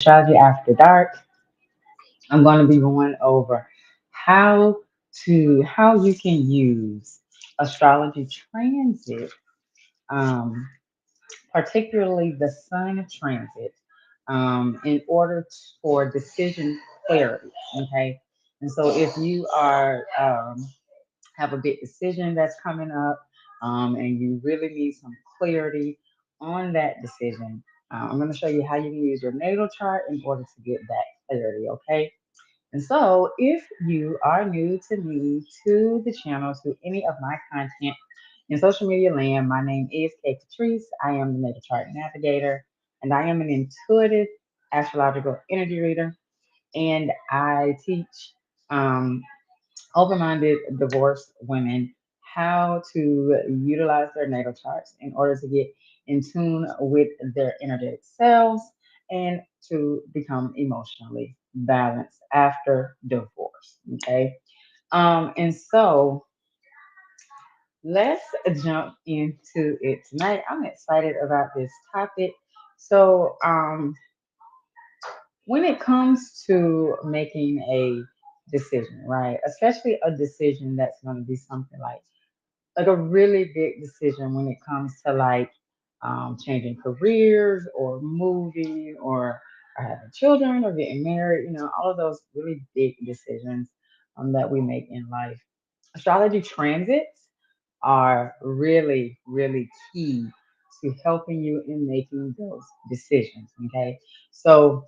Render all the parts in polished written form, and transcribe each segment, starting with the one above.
Astrology After Dark. I'm going to be going over how how you can use astrology transit, um, particularly the sun transit, in order for decision clarity. Okay, and so if you are have a big decision that's coming up, and you really need some clarity on that decision, I'm going to show you how you can use your natal chart in order to get that clarity. Okay. And so, if you are new to me, to the channel, to any of my content in social media land, my name is Katrice. I am the Natal Chart Navigator, and I am an intuitive astrological energy reader. And I teach um, open-minded divorced women how to utilize their natal charts in order to get in tune with their energetic selves and to become emotionally balanced after divorce. Okay. And so let's jump into it tonight. I'm excited about this topic. So when it comes to making a decision, right? Especially a decision that's going to be something like a really big decision when it comes to changing careers or moving or having children or getting married, all of those really big decisions that we make in life. Astrology transits are really, really key to helping you in making those decisions. Okay. So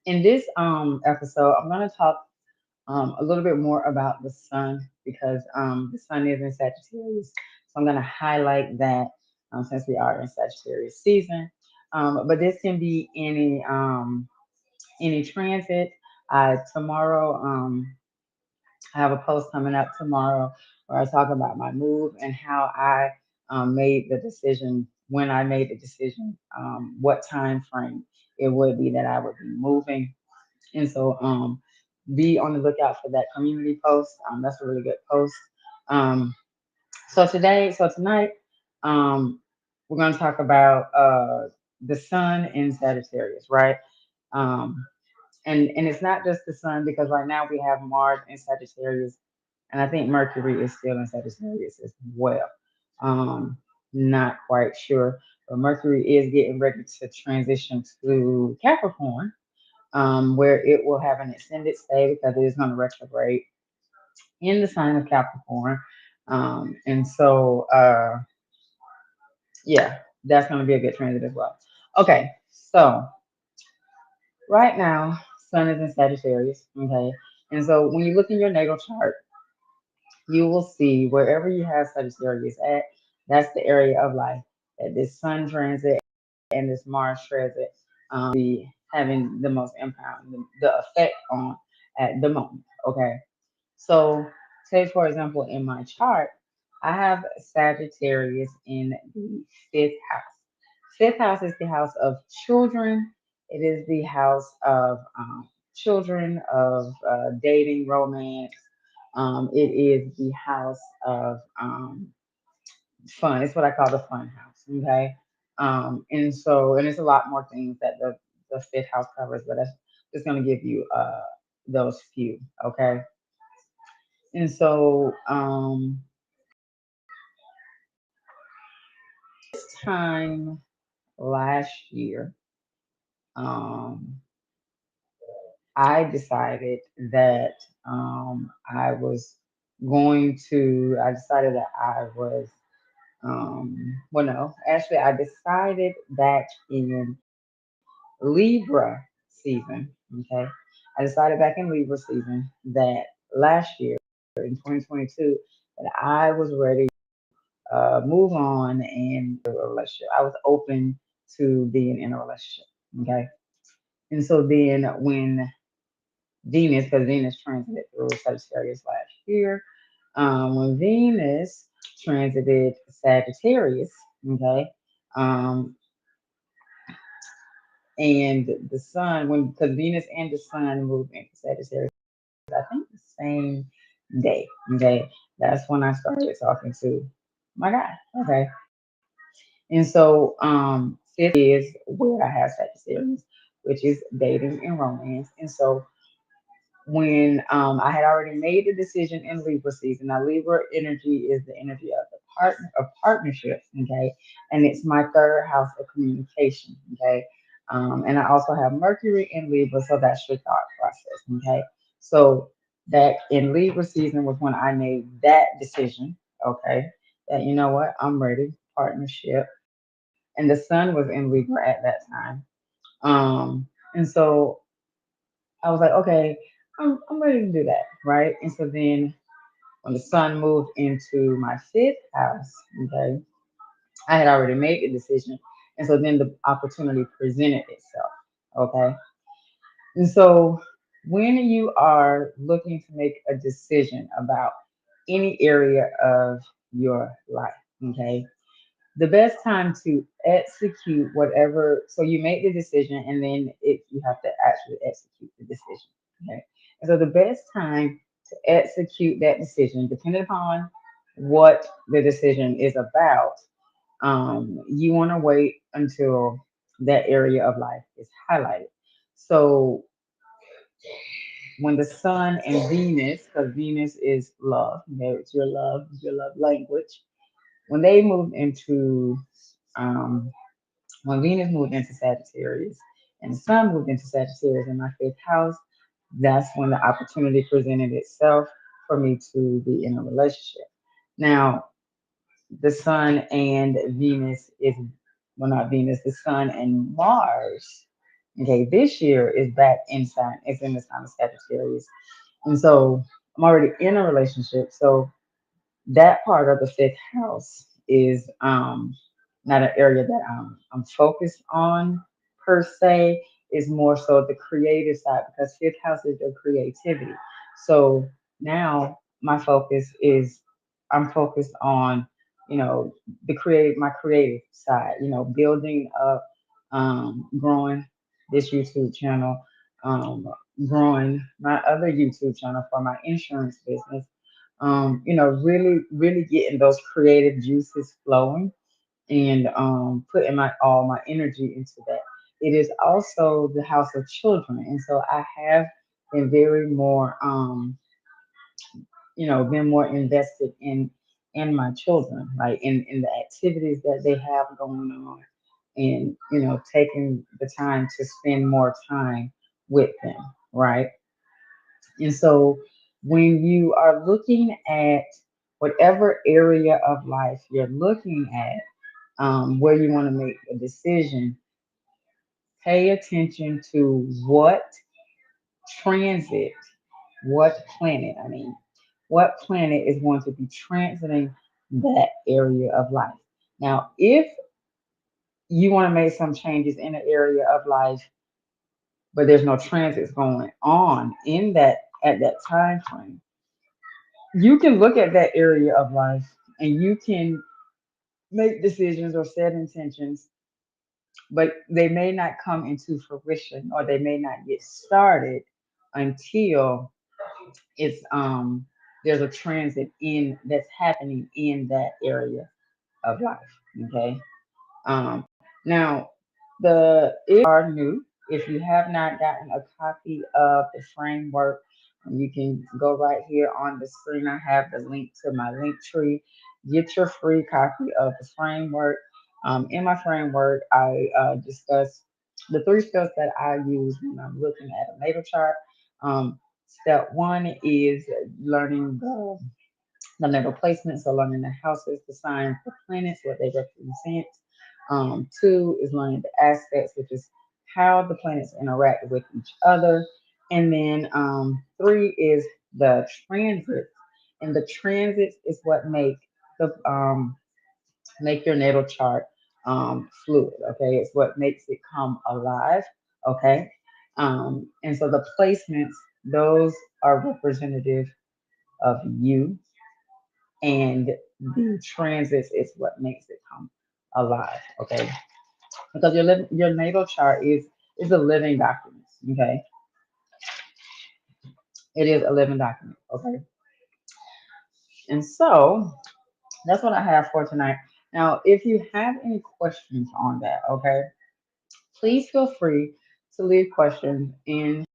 in this episode, I'm going to talk a little bit more about the sun because the sun is in Sagittarius. So I'm going to highlight that since we are in Sagittarius season. But this can be any transit. Tomorrow, I have a post coming up tomorrow where I talk about my move and how I made the decision, when I made the decision, what time frame it would be that I would be moving. And so be on the lookout for that community post. That's a really good post. Um, so tonight, um, we're going to talk about the sun in Sagittarius, right? Um, and it's not just the sun because right now we have Mars in Sagittarius, and I think Mercury is still in Sagittarius as well. Um, Not quite sure, but Mercury is getting ready to transition to Capricorn, where it will have an extended stay because it is going to retrograde in the sign of Capricorn. And so, yeah, that's going to be a good transit as well. Okay, so right now, Sun is in Sagittarius. Okay, and so when you look in your natal chart, you will see wherever you have Sagittarius at, that's the area of life that this Sun transit and this Mars transit be having the most impact, the effect on at the moment. Okay. So, say for example, in my chart, I have Sagittarius in the fifth house. Fifth house is the house of children. It is the house of children, of dating, romance. It is the house of fun. It's what I call the fun house. Okay. And it's a lot more things that the fifth house covers, but that's just going to give you those few. Okay. And so time last year, um, I decided that I decided that I was, well, no, actually, I decided back in Libra season, okay? I decided back in Libra season that last year in 2022 that I was ready move on and a relationship. I was open to being in a relationship. Okay. And so then when Venus, because Venus transited through Sagittarius last year, when Venus transited Sagittarius, okay, um, and the sun, when because Venus and the sun moved into Sagittarius, I think the same day. Okay. That's when I started talking to my guy. Okay. And so fifth is where I have Sagittarius. which is dating and romance. And so when I had already made the decision in Libra season. Now, Libra energy is the energy of the partner of partnerships, okay, and it's my third house of communication, okay. And I also have Mercury in Libra, so that's your thought process, okay. So that in Libra season was when I made that decision, okay, that you know what, I'm ready, partnership, and the sun was in Libra at that time. And so I was like, okay, I'm ready to do that, right? And so then when the sun moved into my fifth house, okay, I had already made the decision. And so then the opportunity presented itself, okay? And so when you are looking to make a decision about any area of your life, okay, the best time to execute whatever, so you make the decision and then you have to actually execute the decision, okay. And so the best time to execute that decision, depending upon what the decision is about, you want to wait until that area of life is highlighted. So when the sun and Venus, because Venus is love, okay, it's your love language, when they moved into um, when Venus moved into Sagittarius and the Sun moved into Sagittarius in my fifth house, that's when the opportunity presented itself for me to be in a relationship. Now, the Sun and Venus is, well, not Venus, the Sun and Mars, okay, this year is back in sign, it's in the sign of Sagittarius. And so I'm already in a relationship. So that part of the fifth house is not an area that I'm focused on per se. Is more so the creative side because fifth house is your creativity. So now my focus is I'm focused on the creative my creative side. Building up, growing this YouTube channel, um, growing my other YouTube channel for my insurance business, really, really getting those creative juices flowing and putting my all my energy into that. It is also the house of children, and so I have been very more, been more invested in my children, like in the activities that they have going on, and taking the time to spend more time with them, right? And so when you are looking at whatever area of life you're looking at, where you want to make a decision, pay attention to transit, what planet, I mean, what planet is going to be transiting that area of life. Now, if you want to make some changes in an area of life, but there's no transits going on in that at that time frame, you can look at that area of life and you can make decisions or set intentions, but they may not come into fruition or they may not get started until it's there's a transit in that's happening in that area of life. Okay. Now, the if you are new, if you have not gotten a copy of the framework, you can go right here on the screen. I have the link to my link tree. Get your free copy of the framework. In my framework, I discuss the three steps that I use when I'm looking at a natal chart. Step one is learning the natal placements, so learning the houses, the signs, the planets, what they represent. Two is learning the aspects, which is how the planets interact with each other. And then three is the transits. And the transits is what make your natal chart fluid. Okay, it's what makes it come alive. Okay, and so the placements, those are representative of you, and the transits is what makes it come alive. Okay, because your natal chart is a living document. Okay, it is a living document. Okay, and so that's what I have for tonight. Now, if you have any questions on that, okay, please feel free to leave questions in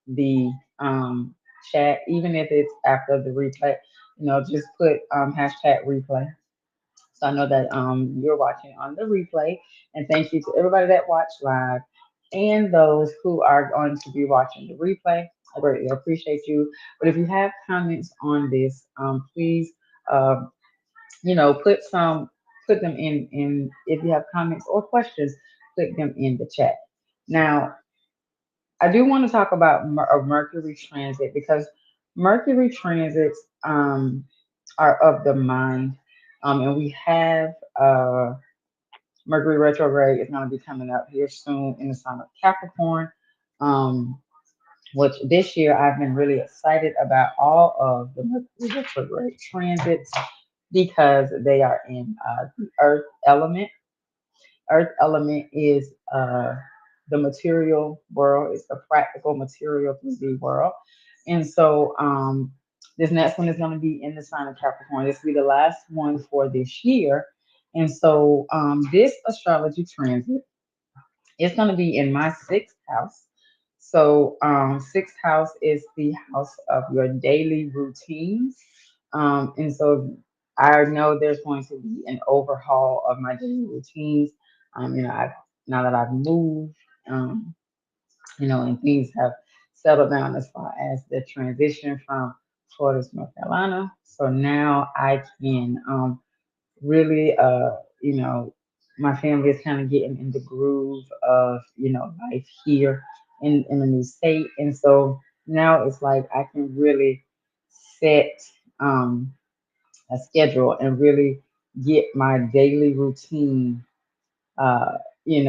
the chat, even if it's after the replay. Just put hashtag replay. So I know that you're watching on the replay. And thank you to everybody that watched live and those who are going to be watching the replay. I greatly appreciate you. But if you have comments on this, please, uh, put them in. If you have comments or questions, put them in the chat. Now, I do want to talk about a Mercury transit because Mercury transits are of the mind, and we have Mercury retrograde is going to be coming up here soon in the sign of Capricorn. Um, which this year I've been really excited about all of the Mercury retrograde transits because they are in the Earth element. Earth element is the material world, it's the practical material 3D world. And so this next one is going to be in the sign of Capricorn. This will be the last one for this year. And so this astrology transit is going to be in my sixth house. So sixth house is the house of your daily routines. And so I know there's going to be an overhaul of my daily routines. I've now that I've moved, um, and things have settled down as far as the transition from Florida to North Carolina. So now I can really, my family is kind of getting in the groove of, life here in a new state. And so now it's like I can really set um, a schedule and really get my daily routine in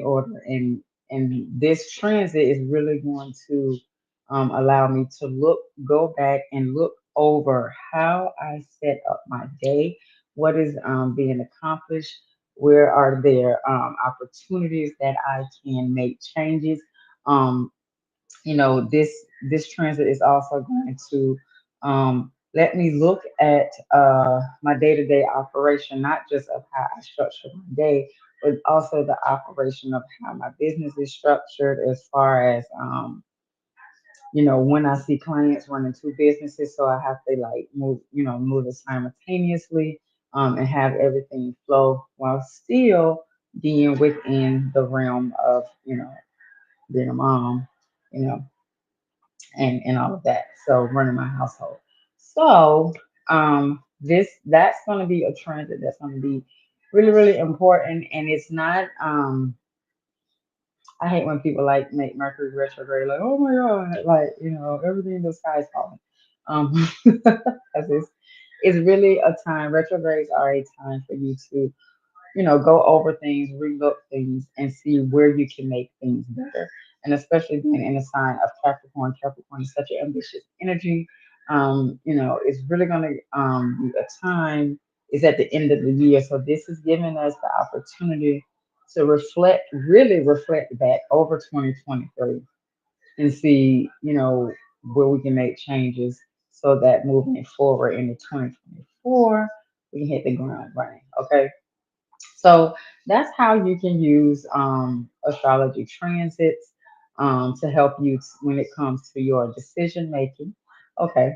order. And this transit is really going to allow me to go back and look over how I set up my day, what is being accomplished, where are there opportunities that I can make changes. Um, this transit is also going to let me look at my day-to-day operation, not just of how I structure my day, but also the operation of how my business is structured as far as when I see clients running two businesses, so I have to like move it simultaneously, and have everything flow while still being within the realm of being a mom, you know, and all of that. So running my household. So that's going to be a transit that's going to be really really important, and it's not. I hate when people like make Mercury retrograde like, oh my god, like everything in the sky is falling. Because it's really a time. Retrogrades are a time for you to go over things, relook things, and see where you can make things better. And especially being in a sign of Capricorn. Capricorn is such an ambitious energy. It's really going to be a time. It's at the end of the year, so this is giving us the opportunity to really reflect back over 2023 and see, where we can make changes so that moving forward into 2024, we can hit the ground running. Okay. So that's how you can use astrology transits to help you when it comes to your decision making. Okay.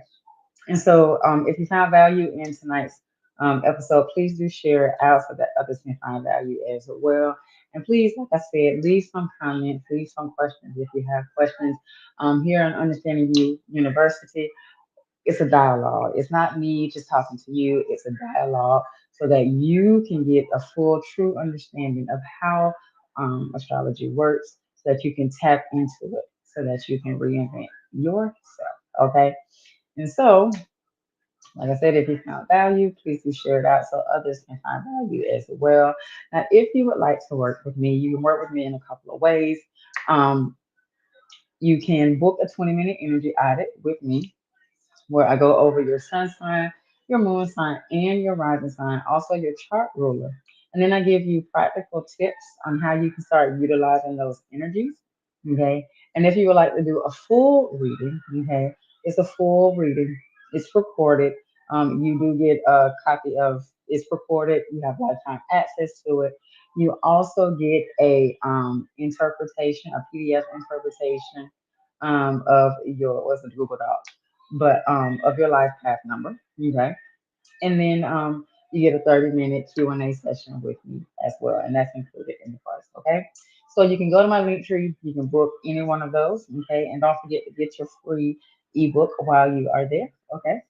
And so if you found value in tonight's episode, please do share it out so that others can find value as well. And please, like I said, leave some comments, leave some questions if you have questions. Here on Understanding You University, it's a dialogue. It's not me just talking to you. It's a dialogue so that you can get a full, true understanding of how astrology works, so that you can tap into it, so that you can reinvent yourself. Okay. And so, like I said, if you found value, please do share it out so others can find value as well. Now, if you would like to work with me, you can work with me in a couple of ways. Um, you can book a 20-minute energy audit with me where I go over your sun sign, your moon sign, and your rising sign, also your chart ruler. And then I give you practical tips on how you can start utilizing those energies. Okay. And if you would like to do a full reading, okay, it's a full reading, it's recorded. You do get a copy of it's recorded, you have lifetime access to it. You also get a interpretation, a PDF interpretation of your wasn't Google Doc, but of your life path number. Okay, and then you get a 30-minute Q&A session with me as well, and that's included in the price. Okay, so you can go to my link tree. You can book any one of those. Okay, and don't forget to get your free ebook while you are there. Okay,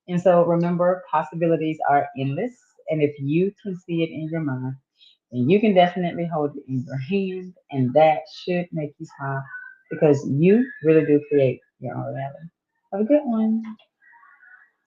and so remember, possibilities are endless, and if you can see it in your mind, then you can definitely hold it in your hand, and that should make you smile because you really do create your own reality. Have a good one.